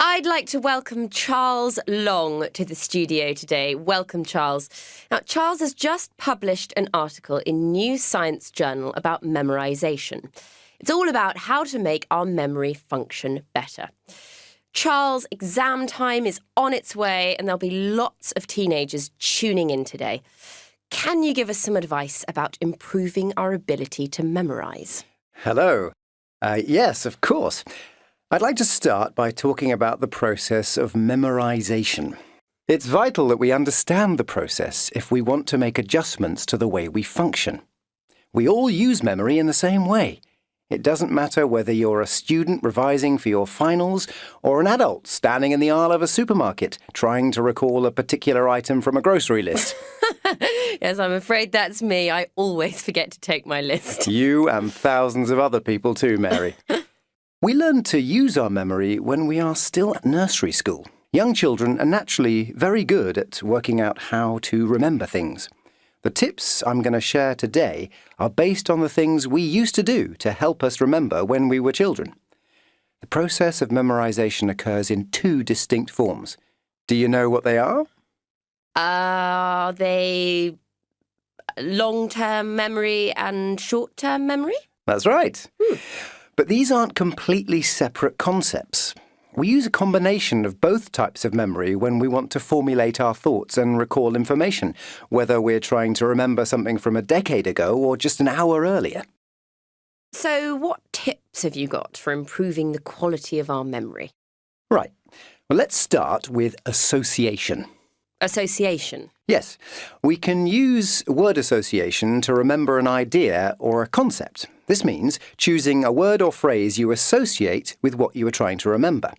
I'd like to welcome Charles Long to the studio today. Welcome, Charles. Now, Charles has just published an article in New Science Journal about memorization. It's all about how to make our memory function better. Charles, exam time is on its way and there'll be lots of teenagers tuning in today. Can you give us some advice about improving our ability to memorize? Hello. Yes, of course. I'd like to start by talking about the process of memorization. It's vital that we understand the process if we want to make adjustments to the way we function. We all use memory in the same way. It doesn't matter whether you're a student revising for your finals or an adult standing in the aisle of a supermarket trying to recall a particular item from a grocery list. Yes, I'm afraid that's me. I always forget to take my list. You and thousands of other people too, Mary. We learn to use our memory when we are still at nursery school. Young children are naturally very good at working out how to remember things. The tips I'm going to share today are based on the things we used to do to help us remember when we were children. The process of memorization occurs in two distinct forms. Do you know what they are? Are they long-term memory and short-term memory? That's right. But these aren't completely separate concepts. We use a combination of both types of memory when we want to formulate our thoughts and recall information, whether we're trying to remember something from a decade ago or just an hour earlier. So what tips have you got for improving the quality of our memory? Right. Well, let's start with association. Association? Yes. We can use word association to remember an idea or a concept. This means choosing a word or phrase you associate with what you are trying to remember.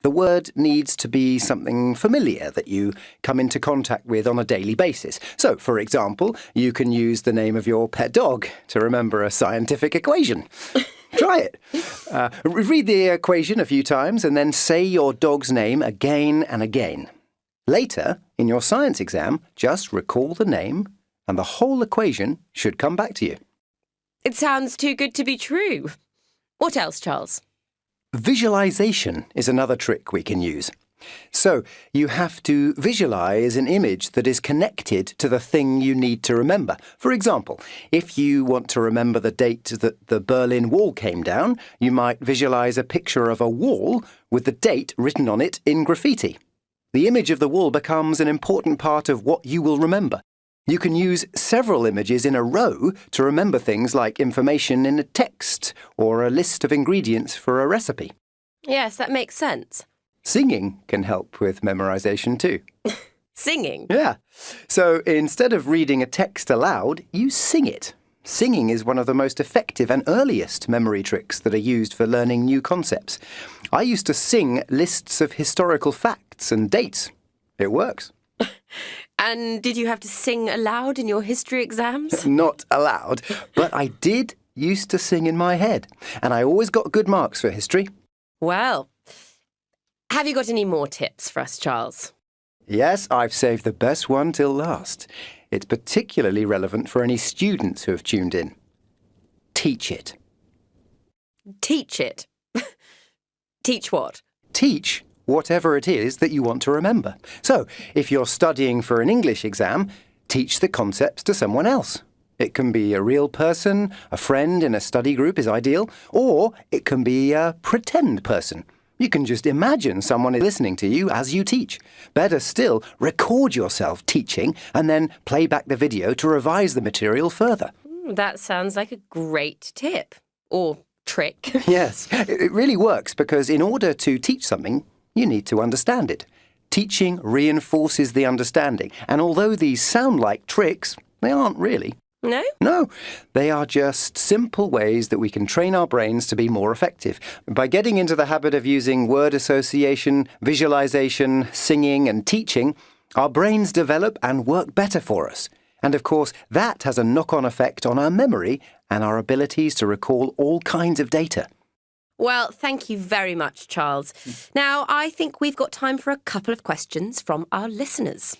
The word needs to be something familiar that you come into contact with on a daily basis. So, for example, you can use the name of your pet dog to remember a scientific equation. Try it. Read the equation a few times and then say your dog's name again and again. Later, in your science exam, just recall the name and the whole equation should come back to you. It sounds too good to be true. What else, Charles? Visualization is another trick we can use. So, you have to visualize an image that is connected to the thing you need to remember. For example, if you want to remember the date that the Berlin Wall came down, you might visualize a picture of a wall with the date written on it in graffiti. The image of the wall becomes an important part of what you will remember. You can use several images in a row to remember things like information in a text or a list of ingredients for a recipe. Yes, that makes sense. Singing can help with memorization too. Singing? Yeah. So instead of reading a text aloud, you sing it. Singing is one of the most effective and earliest memory tricks that are used for learning new concepts. I used to sing lists of historical facts and dates. It works. And did you have to sing aloud in your history exams? Not aloud, but I did used to sing in my head, and I always got good marks for history. Well, have you got any more tips for us, Charles? Yes, I've saved the best one till last. It's particularly relevant for any students who have tuned in. Teach it. Teach it? Teach what? Teach whatever it is that you want to remember. So, if you're studying for an English exam, teach the concepts to someone else. It can be a real person, a friend in a study group is ideal, or it can be a pretend person. You can just imagine someone is listening to you as you teach. Better still, record yourself teaching and then play back the video to revise the material further. That sounds like a great tip. Or trick. Yes, it really works because in order to teach something, you need to understand it. Teaching reinforces the understanding, and although these sound like tricks, they aren't really. No? No, they are just simple ways that we can train our brains to be more effective. By getting into the habit of using word association, visualization, singing and teaching, our brains develop and work better for us. And of course, that has a knock-on effect on our memory and our abilities to recall all kinds of data. Well, thank you very much, Charles. Now, I think we've got time for a couple of questions from our listeners.